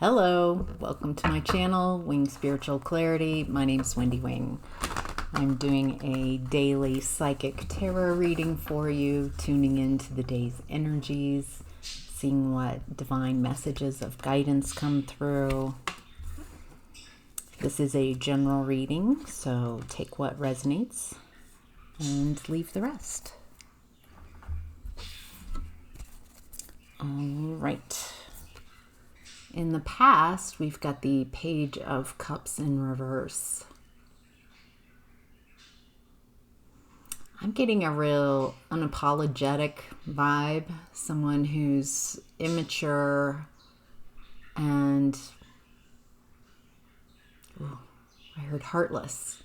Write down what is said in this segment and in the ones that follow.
Hello, welcome to my channel, Wing Spiritual Clarity. My name's Wendy Wing. I'm doing a daily psychic tarot reading for you, tuning into the day's energies, seeing what divine messages of guidance come through. This is a general reading, so take what resonates and leave the rest. All right. In the past, we've got the Page of Cups in reverse. I'm getting a real unapologetic vibe, someone who's immature and, I heard heartless.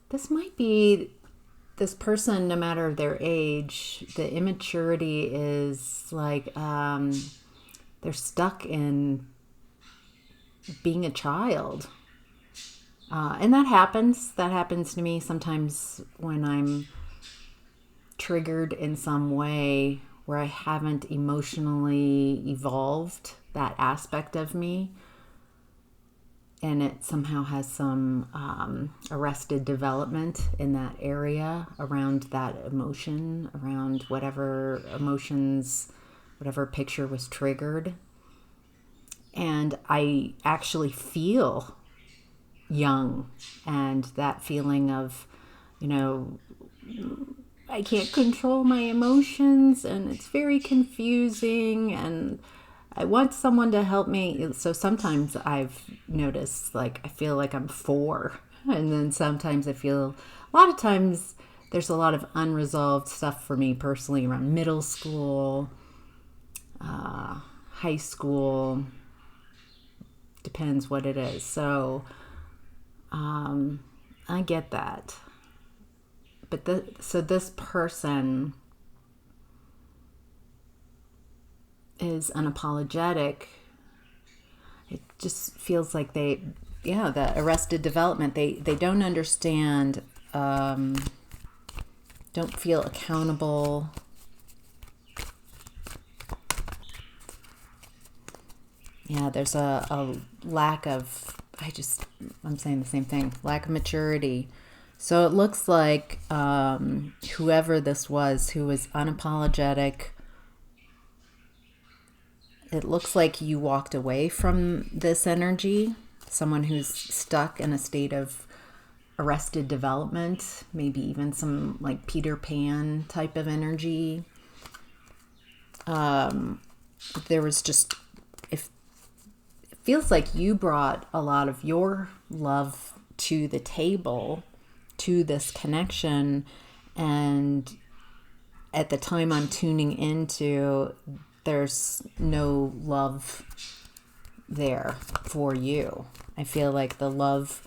This might be this person, no matter their age. The immaturity is like they're stuck in being a child. And that happens. That happens to me sometimes when I'm triggered in some way where I haven't emotionally evolved that aspect of me. And it somehow has some arrested development in that area around that emotion, around whatever emotions, whatever picture was triggered. And I actually feel young, and that feeling of, I can't control my emotions and it's very confusing and I want someone to help me. So sometimes I've noticed, I feel like I'm 4. And then sometimes a lot of times there's a lot of unresolved stuff for me personally around middle school, high school, depends what it is. So I get that. But so this person is unapologetic. It just feels like the arrested development. They don't understand, don't feel accountable. Yeah, there's a lack of, I'm saying the same thing, lack of maturity. So it looks like whoever this was who was unapologetic, it looks like you walked away from this energy, someone who's stuck in a state of arrested development, maybe even some like Peter Pan type of energy. There was just, it feels like you brought a lot of your love to the table, to this connection, and at the time I'm tuning into, there's no love there for you. I feel like the love,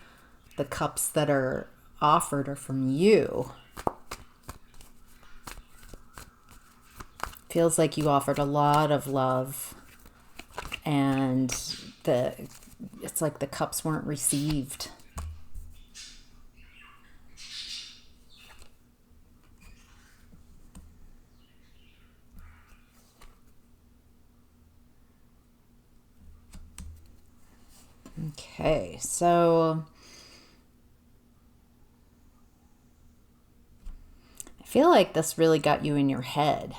the cups that are offered are from you. Feels like you offered a lot of love and it's like the cups weren't received. Okay, so I feel like this really got you in your head.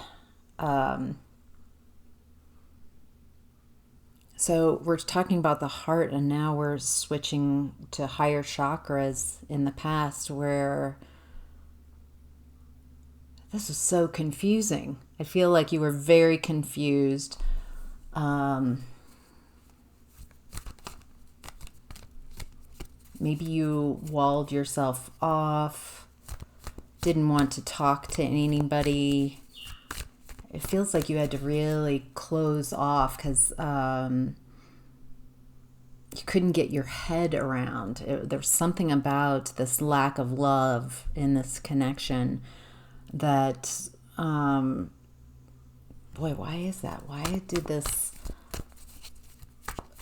So we're talking about the heart, and now we're switching to higher chakras in the past, where this was so confusing. I feel like you were very confused. Maybe you walled yourself off, didn't want to talk to anybody. It feels like you had to really close off because you couldn't get your head around. There's something about this lack of love in this connection that, boy, why is that? Why did this?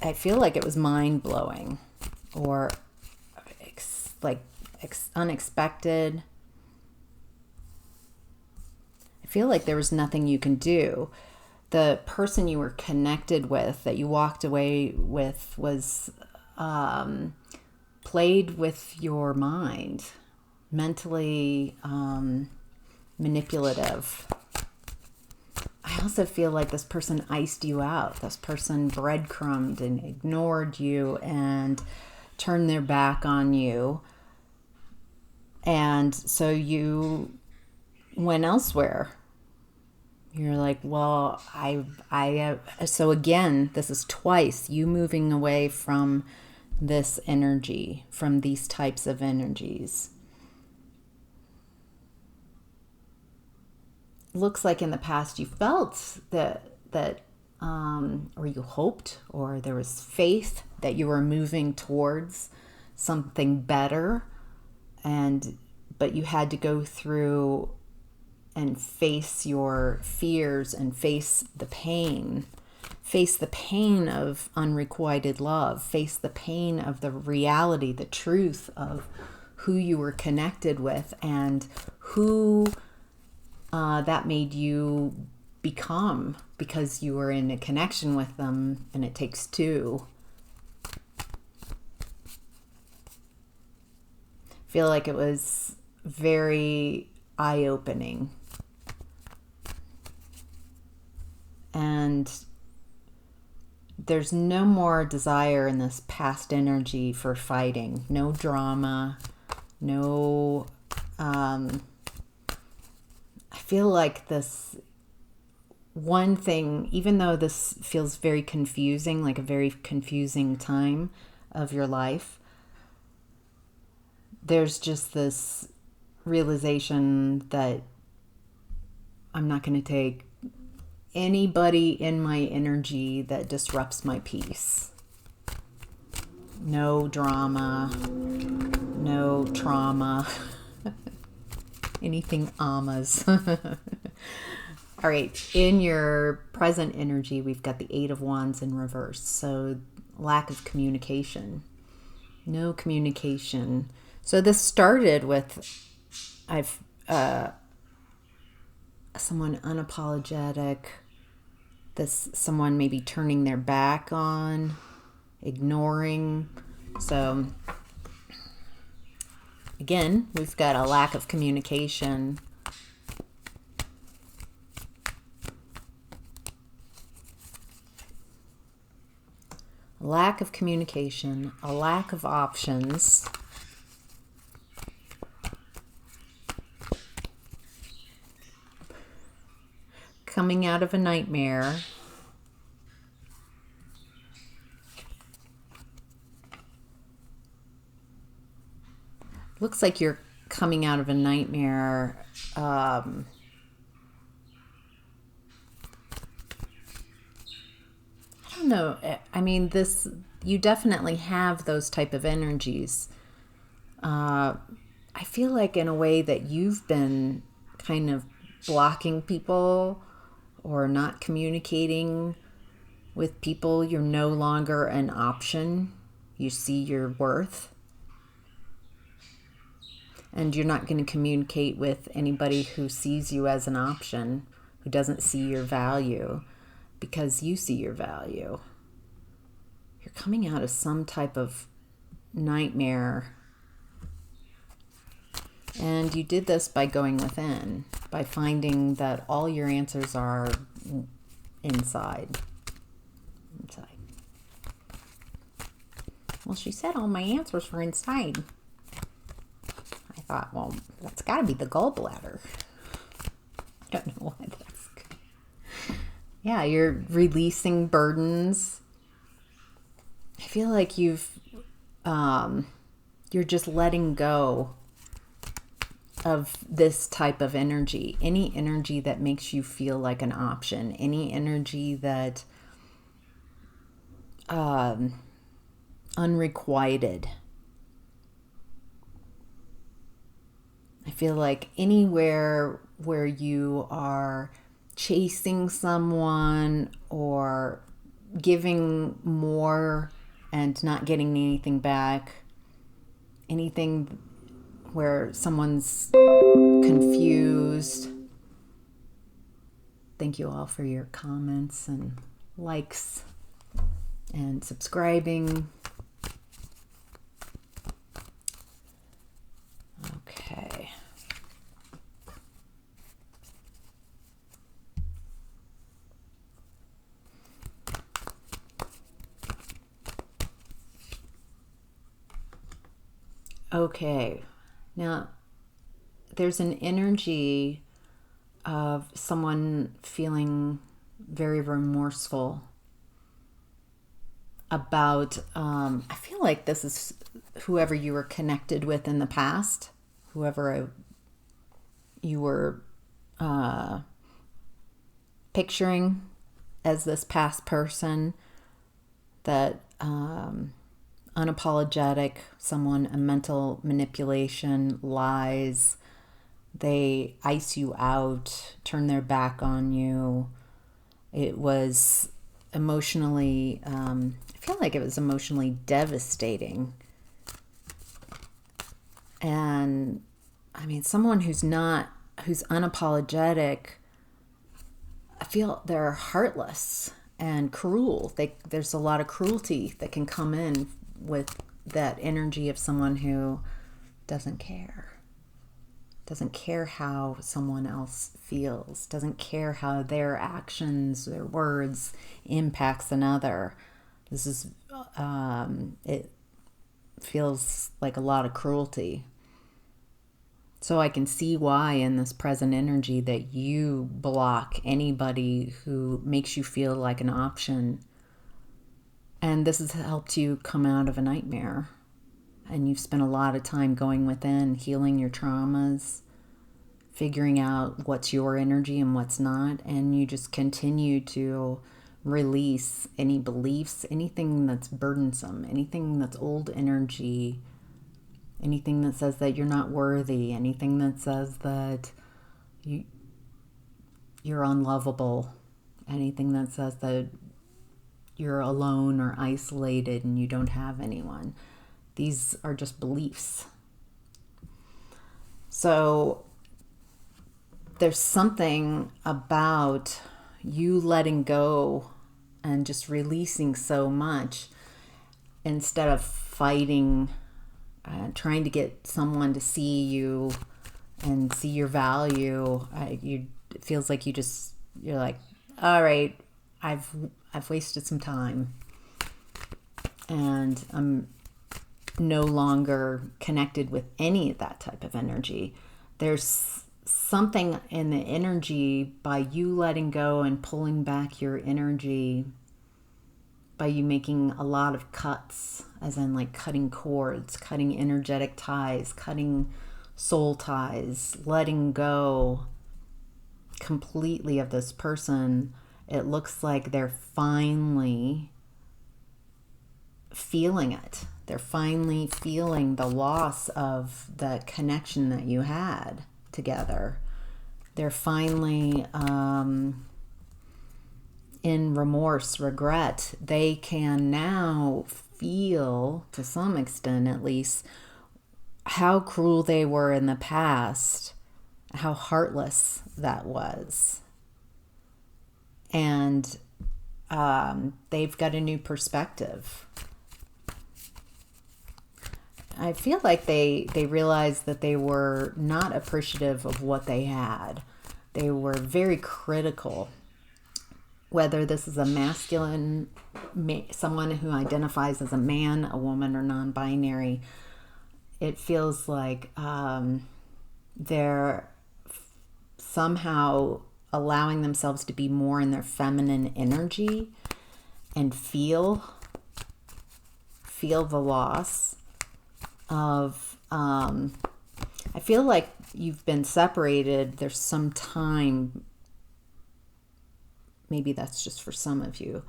I feel like it was mind-blowing or unexpected. I feel like there was nothing you can do. the person you were connected with, that you walked away with, was played with your mind, mentally manipulative. I also feel like this person iced you out. This person breadcrumbed and ignored you and turned their back on you. And so you went elsewhere. You're like, well, so again, this is twice you moving away from this energy, from these types of energies. Looks like in the past you felt that or you hoped, or there was faith that you were moving towards something better, but you had to go through and face your fears and face the pain of unrequited love, face the pain of the reality, the truth of who you were connected with and who that made you become, because you were in a connection with them, and it takes two. I feel like it was very eye-opening. And there's no more desire in this past energy for fighting. No drama. No... I feel like this one thing, even though this feels very confusing, like a very confusing time of your life, there's just this realization that I'm not going to take anybody in my energy that disrupts my peace. No drama, no trauma, anything amas. All right, in your present energy, we've got the Eight of Wands in reverse. So lack of communication, no communication. So this started with someone unapologetic, someone maybe turning their back on, ignoring. So again, we've got a lack of communication. A lack of communication, a lack of options. Coming out of a nightmare. Looks like you're coming out of a nightmare. I don't know. I mean, you definitely have those type of energies. I feel like in a way that you've been kind of blocking people or not communicating with people. You're no longer an option. You see your worth. And you're not going to communicate with anybody who sees you as an option, who doesn't see your value, because you see your value. You're coming out of some type of nightmare. And you did this by going within, by finding that all your answers are inside. Well, she said all my answers were inside. I thought, well, that's got to be the gallbladder. I don't know why that's... Yeah, you're releasing burdens. I feel like you're just letting go of this type of energy. Any energy that makes you feel like an option. Any energy that unrequited. I feel like anywhere where you are chasing someone or giving more and not getting anything back, anything where someone's confused, thank you all for your comments and likes and subscribing. Okay. Okay. Now, there's an energy of someone feeling very remorseful about, I feel like this is whoever you were connected with in the past, whoever you were picturing as this past person, that unapologetic, someone, a mental manipulation, lies, they ice you out, turn their back on you. It was emotionally, I feel like it was emotionally devastating. And I mean, someone who's unapologetic, I feel they're heartless and cruel. There's a lot of cruelty that can come in with that energy of someone who doesn't care how someone else feels, doesn't care how their actions, their words impacts another. This is, it feels like a lot of cruelty. So I can see why in this present energy that you block anybody who makes you feel like an option. And this has helped you come out of a nightmare. And you've spent a lot of time going within, healing your traumas, figuring out what's your energy and what's not. And you just continue to release any beliefs, anything that's burdensome, anything that's old energy, anything that says that you're not worthy, anything that says that you're unlovable, anything that says that you're alone or isolated and you don't have anyone. These are just beliefs. So there's something about you letting go and just releasing so much instead of fighting, trying to get someone to see you and see your value. It feels like you're like, all right, I've wasted some time and I'm no longer connected with any of that type of energy. There's something in the energy by you letting go and pulling back your energy, by you making a lot of cuts, as in like cutting cords, cutting energetic ties, cutting soul ties, letting go completely of this person. It looks like they're finally feeling it. They're finally feeling the loss of the connection that you had together. They're finally in remorse, regret. They can now feel, to some extent at least, how cruel they were in the past, how heartless that was. And they've got a new perspective. I feel like they realized that they were not appreciative of what they had. They were very critical. Whether this is a masculine, someone who identifies as a man, a woman, or non-binary, it feels like they're somehow allowing themselves to be more in their feminine energy and feel the loss of, I feel like you've been separated. There's some time, maybe that's just for some of you,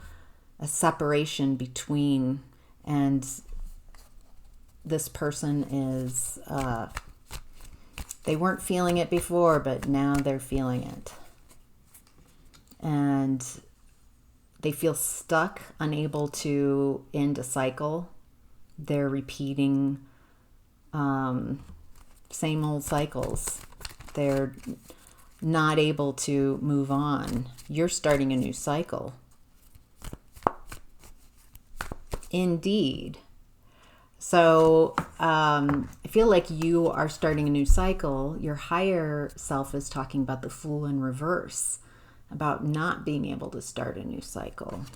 a separation between, and this person is, they weren't feeling it before, but now they're feeling it. And they feel stuck, unable to end a cycle. They're repeating same old cycles. They're not able to move on. You're starting a new cycle. Indeed. So I feel like you are starting a new cycle. Your higher self is talking about the Fool in reverse, about not being able to start a new cycle.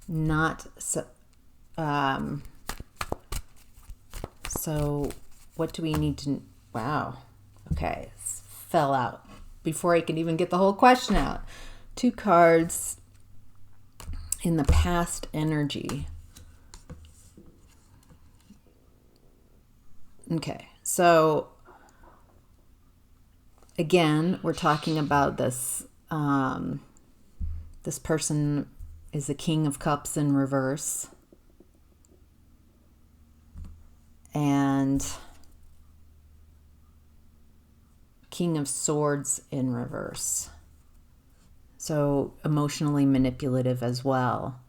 Not so. So what do we need to... Wow. Okay. Fell out before I could even get the whole question out. 2 cards in the past energy. Okay. So again, we're talking about this. This person is the King of Cups in reverse. And King of Swords in reverse. So emotionally manipulative as well.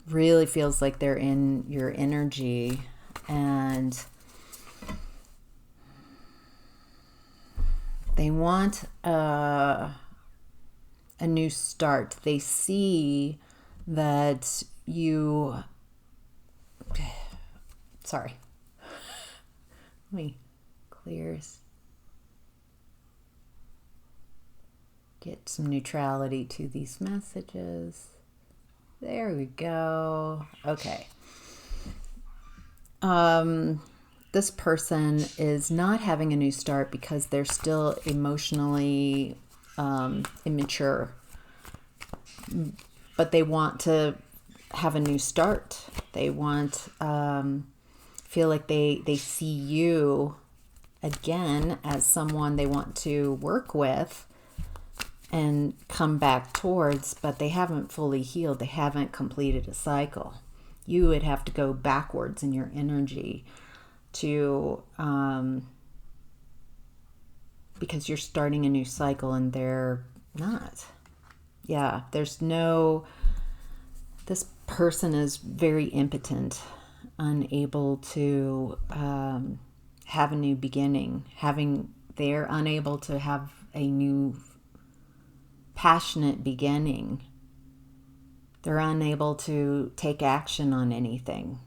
Really feels like they're in your energy, and they want a new start. They see that you... Sorry. Let me get some neutrality to these messages. There we go. Okay. This person is not having a new start because they're still emotionally immature. But they want to have a new start. They want... feel like they see you again as someone they want to work with and come back towards, but they haven't fully healed. They haven't completed a cycle. You would have to go backwards in your energy to, because you're starting a new cycle and they're not. Yeah, there's no... This person is very impotent, unable to have a new beginning. They're unable to have a new passionate beginning. They're unable to take action on anything.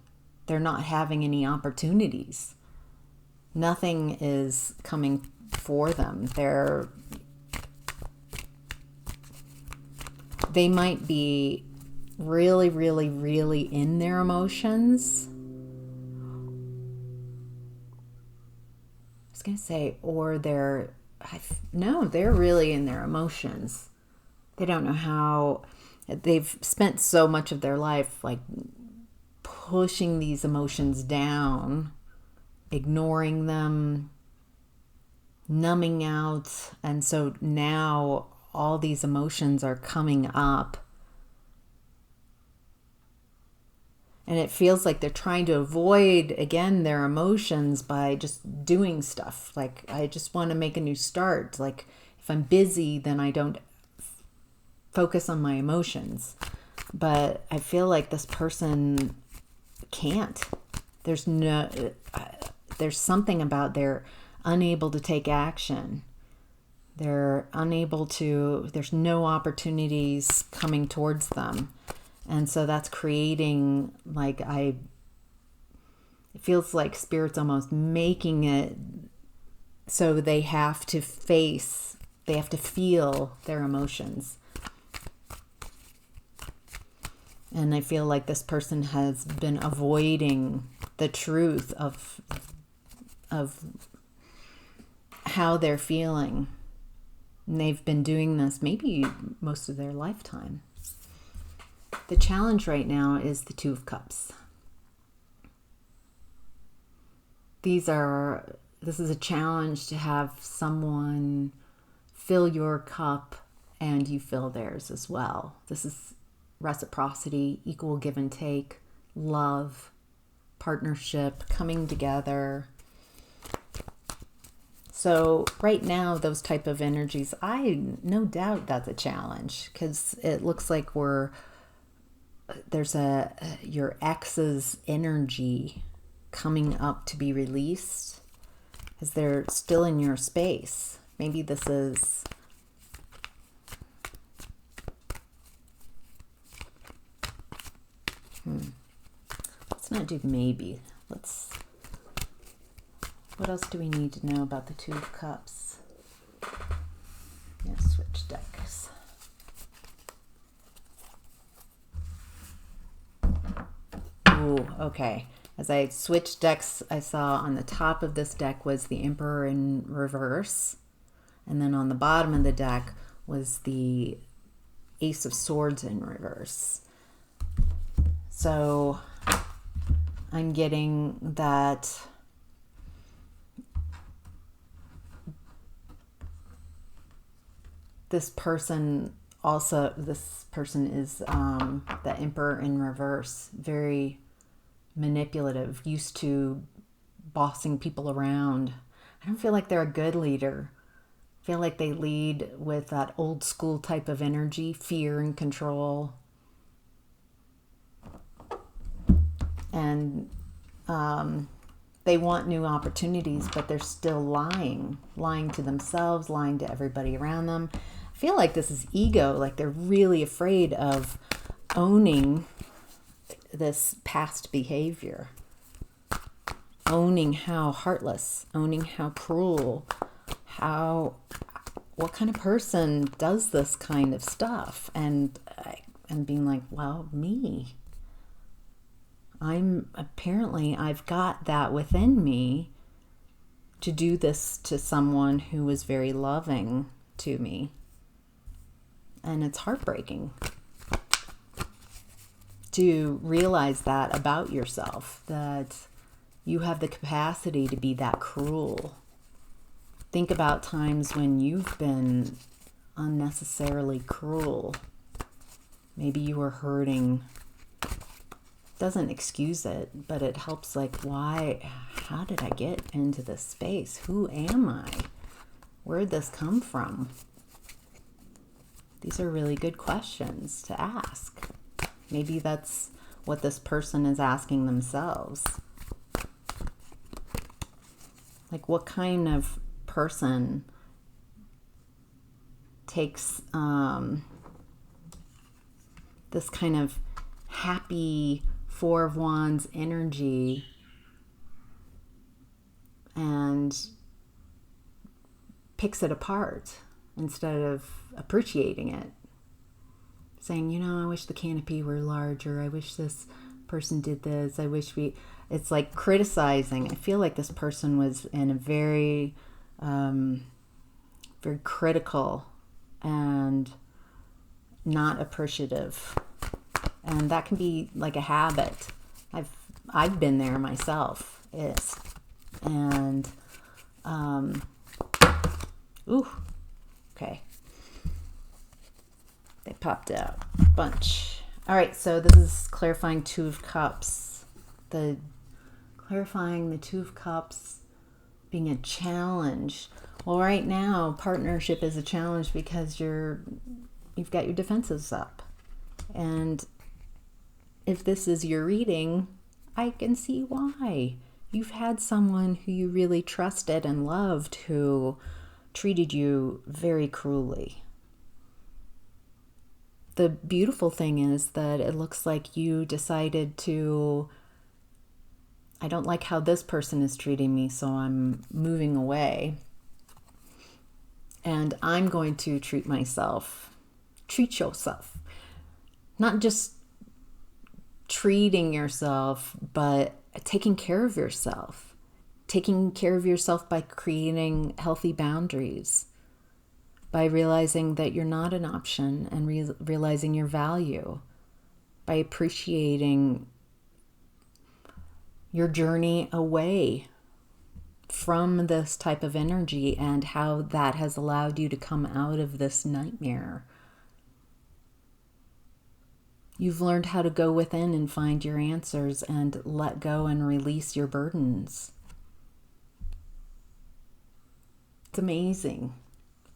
They're not having any opportunities. Nothing is coming for them. They might be really, really, really in their emotions. I was going to say, or they're really in their emotions. They don't know how... They've spent so much of their life like pushing these emotions down, ignoring them, numbing out. And so now all these emotions are coming up. And it feels like they're trying to avoid, again, their emotions by just doing stuff. Like, I just want to make a new start. Like, if I'm busy, then I don't focus on my emotions. But I feel like this person can't. There's something about they're unable to take action. They're unable to... There's no opportunities coming towards them. And so that's creating, like, it feels like Spirit's almost making it so they have to feel their emotions. And I feel like this person has been avoiding the truth of how they're feeling. And they've been doing this maybe most of their lifetime. The challenge right now is the Two of Cups. This is a challenge to have someone fill your cup and you fill theirs as well. This is reciprocity, equal give and take, love, partnership, coming together. So right now, those type of energies, no doubt that's a challenge, because it looks like there's your ex's energy coming up to be released. because they're still in your space. Maybe this is let's not do maybe. What else do we need to know about the Two of Cups? Yeah, switch decks. Ooh, okay. As I switched decks, I saw on the top of this deck was the Emperor in reverse. And then on the bottom of the deck was the Ace of Swords in reverse. So I'm getting that this person is the Emperor in reverse, very manipulative, used to bossing people around. I don't feel like they're a good leader. I feel like they lead with that old school type of energy, fear and control. And they want new opportunities, but they're still lying to themselves, lying to everybody around them. I feel like this is ego, like they're really afraid of owning this past behavior, owning how heartless, owning how cruel, what kind of person does this kind of stuff, and being like, well, me. I've got that within me to do this to someone who was very loving to me. And it's heartbreaking to realize that about yourself, that you have the capacity to be that cruel. Think about times when you've been unnecessarily cruel. Maybe you were hurting. Doesn't excuse it, but it helps, like, how did I get into this space? Who am I? Where'd this come from? These are really good questions to ask. Maybe that's what this person is asking themselves. Like, what kind of person takes this kind of happy Four of Wands energy and picks it apart instead of appreciating it? Saying, I wish the canopy were larger. I wish this person did this. It's like criticizing. I feel like this person was in a very, very critical and not appreciative. And that can be like a habit. I've been there myself. Okay. They popped out a bunch. All right, so this is clarifying Two of Cups. Clarifying the Two of Cups being a challenge. Well, right now, partnership is a challenge because you've got your defenses up. And if this is your reading, I can see why. You've had someone who you really trusted and loved who treated you very cruelly. The beautiful thing is that it looks like you decided I don't like how this person is treating me, so I'm moving away. And I'm going to treat yourself. Not just treating yourself, but taking care of yourself. Taking care of yourself by creating healthy boundaries. By realizing that you're not an option and realizing your value. By appreciating your journey away from this type of energy and how that has allowed you to come out of this nightmare. You've learned how to go within and find your answers and let go and release your burdens. It's amazing.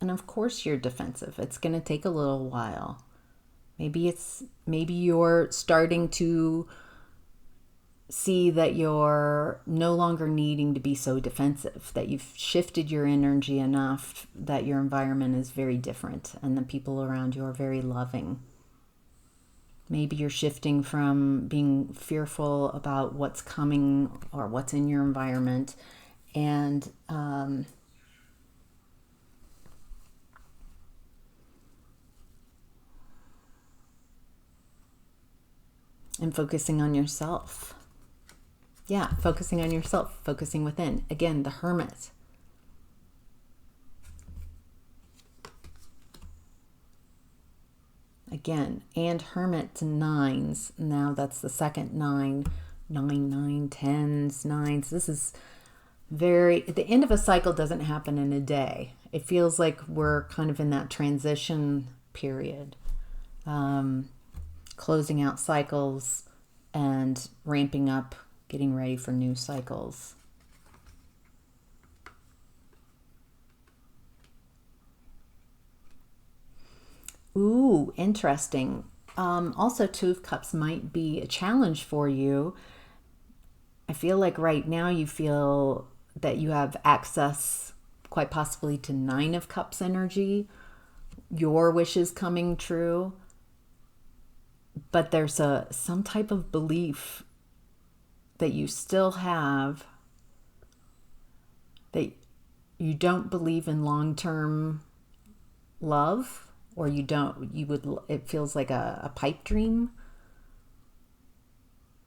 And of course you're defensive. It's going to take a little while. Maybe you're starting to see that you're no longer needing to be so defensive, that you've shifted your energy enough that your environment is very different and the people around you are very loving. Maybe you're shifting from being fearful about what's coming or what's in your environment and focusing on yourself. Yeah, focusing on yourself, focusing within. Again, the Hermit. Again, and Hermit to nines. Now that's the second nine. 9, 10s, nines. This is the end of a cycle doesn't happen in a day. It feels like we're kind of in that transition period. Closing out cycles and ramping up, getting ready for new cycles. Ooh, interesting. Also, Two of Cups might be a challenge for you. I feel like right now you feel that you have access quite possibly to Nine of Cups energy, your wishes coming true. But there's some type of belief that you still have that you don't believe in long-term love, or it feels like a pipe dream.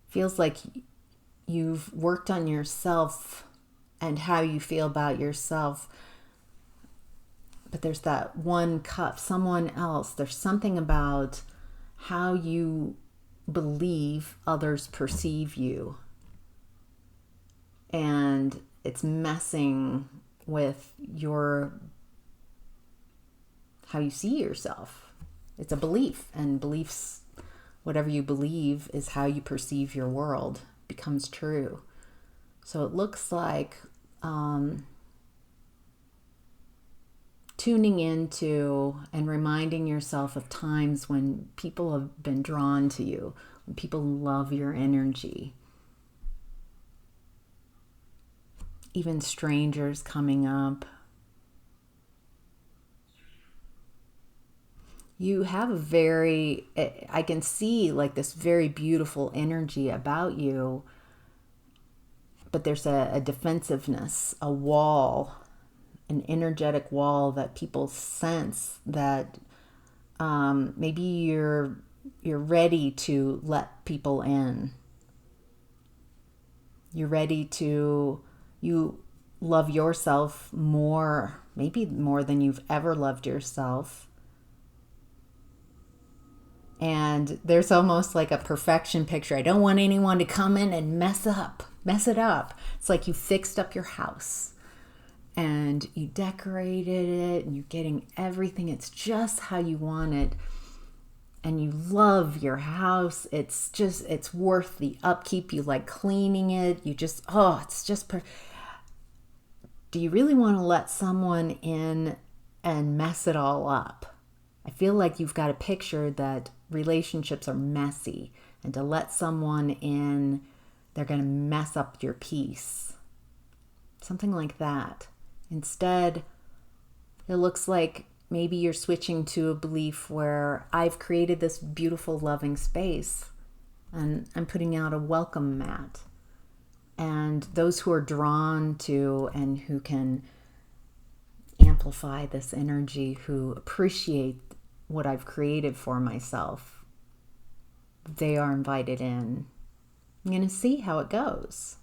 Feels like you've worked on yourself and how you feel about yourself. But there's that one cup, someone else. There's something about how you believe others perceive you. And it's messing with how you see yourself. It's a belief, and beliefs, whatever you believe is how you perceive your world, becomes true. So it looks like tuning into and reminding yourself of times when people have been drawn to you, when people love your energy. Even strangers coming up. You have I can see like this very beautiful energy about you, but there's a defensiveness, a wall, an energetic wall that people sense that maybe you're ready to let people in. You're ready to, you love yourself more, maybe more than you've ever loved yourself. And there's almost like a perfection picture. I don't want anyone to come in and mess it up. It's like you fixed up your house and you decorated it and you're getting everything. It's just how you want it. And you love your house. It's worth the upkeep. You like cleaning it. Do you really want to let someone in and mess it all up? I feel like you've got a picture that relationships are messy, and to let someone in, they're going to mess up your peace. Something like that. Instead, it looks like maybe you're switching to a belief where I've created this beautiful, loving space and I'm putting out a welcome mat. And those who are drawn to and who can amplify this energy, who appreciate what I've created for myself, they are invited in. I'm going to see how it goes.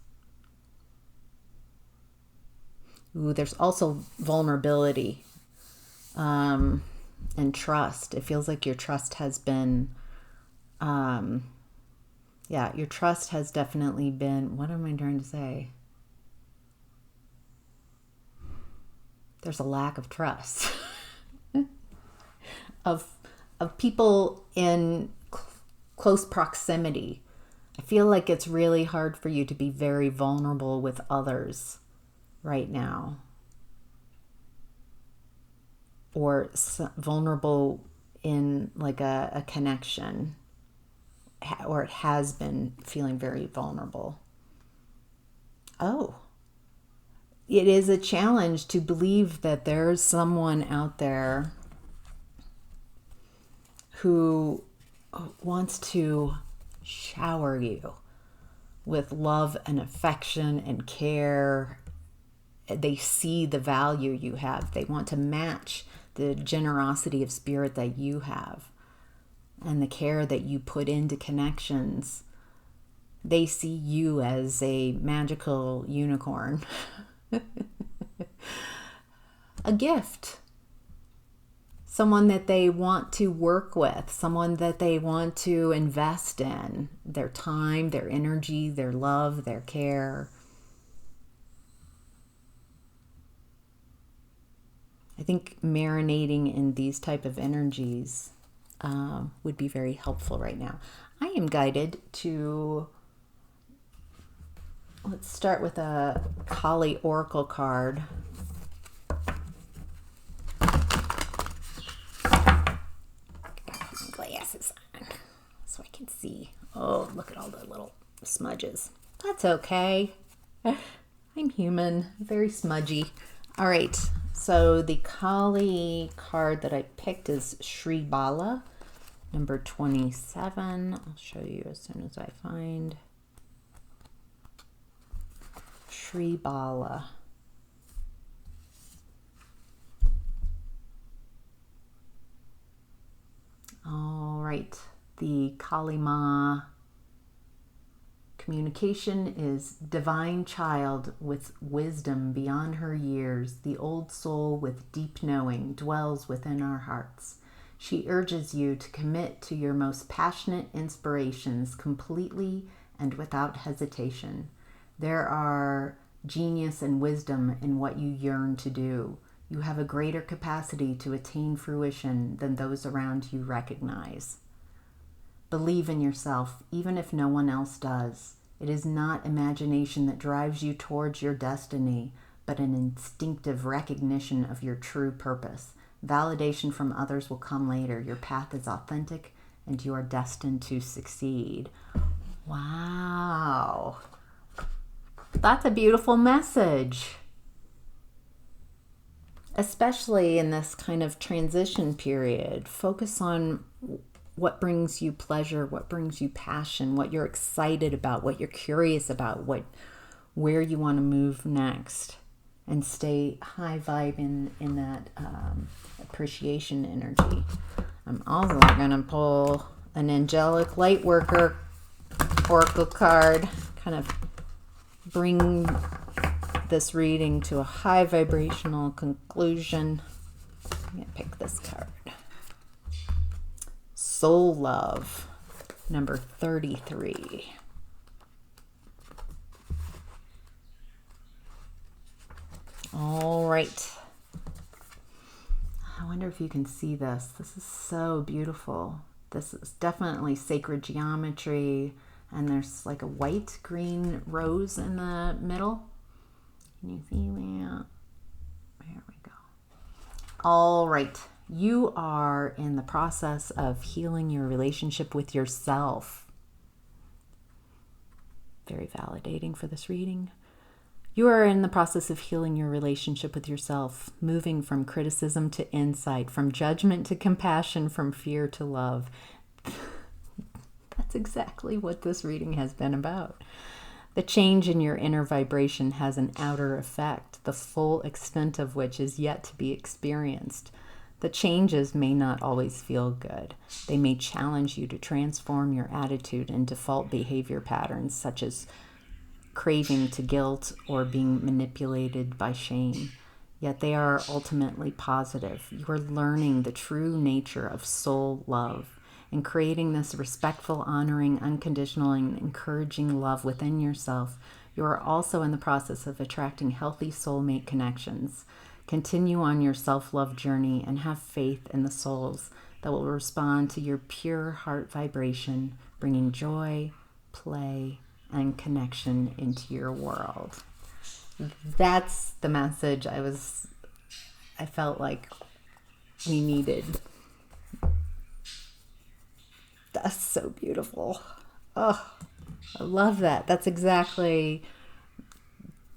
Ooh, there's also vulnerability and trust. It feels like your trust has been, your trust has definitely been, what am I trying to say? There's a lack of trust of people in close proximity. I feel like it's really hard for you to be very vulnerable with others right now, or vulnerable in like a connection, or it has been feeling very vulnerable. Oh, it is a challenge to believe that there's someone out there who wants to shower you with love and affection and care. They see the value you have. They want to match the generosity of spirit that you have and the care that you put into connections. They see you as a magical unicorn, a gift, someone that they want to work with, someone that they want to invest in, their time, their energy, their love, their care. I think marinating in these type of energies would be very helpful right now. I am guided to, let's start with a Kali Oracle card. Glasses on so I can see. Oh, look at all the little smudges. That's okay. I'm human, very smudgy. All right, so the Kali card that I picked is Shri Bala, number 27. I'll show you as soon as I find Shri Bala. All right, the Kali Ma communication is divine child with wisdom beyond her years. The old soul with deep knowing dwells within our hearts. She urges you to commit to your most passionate inspirations completely and without hesitation. There are genius and wisdom in what you yearn to do. You have a greater capacity to attain fruition than those around you recognize. Believe in yourself, even if no one else does. It is not imagination that drives you towards your destiny, but an instinctive recognition of your true purpose. Validation from others will come later. Your path is authentic, and you are destined to succeed. Wow. That's a beautiful message. Especially in this kind of transition period. Focus on what brings you pleasure, what brings you passion, what you're excited about, what you're curious about, where you want to move next, and stay high vibe in that appreciation energy. I'm also going to pull an angelic light worker oracle card, kind of bring this reading to a high vibrational conclusion. I'm going to pick this card. Soul Love, number 33. All right. I wonder if you can see this. This is so beautiful. This is definitely sacred geometry, and there's like a white green rose in the middle. Can you see that? There we go. All right. You are in the process of healing your relationship with yourself. Very validating for this reading. You are in the process of healing your relationship with yourself, moving from criticism to insight, from judgment to compassion, from fear to love. That's exactly what this reading has been about. The change in your inner vibration has an outer effect, the full extent of which is yet to be experienced. The changes may not always feel good. They may challenge you to transform your attitude and default behavior patterns, such as craving to guilt or being manipulated by shame. Yet they are ultimately positive. You are learning the true nature of soul love and creating this respectful, honoring, unconditional, and encouraging love within yourself. You are also in the process of attracting healthy soulmate connections. Continue on your self-love journey and have faith in the souls that will respond to your pure heart vibration, bringing joy, play, and connection into your world. That's the message I felt like we needed. That's so beautiful. Oh, I love that. That's exactly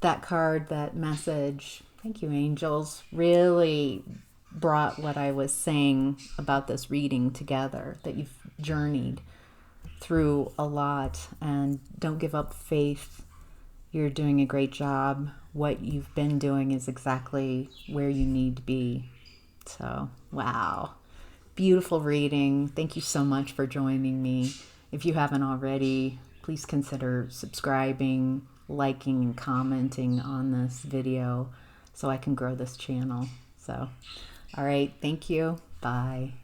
that card, that message. Thank you, angels. Really brought what I was saying about this reading together, that you've journeyed through a lot and don't give up faith. You're doing a great job. What you've been doing is exactly where you need to be. So, wow. Beautiful reading. Thank you so much for joining me. If you haven't already, please consider subscribing, liking, and commenting on this video so I can grow this channel. So, all right. Thank you. Bye.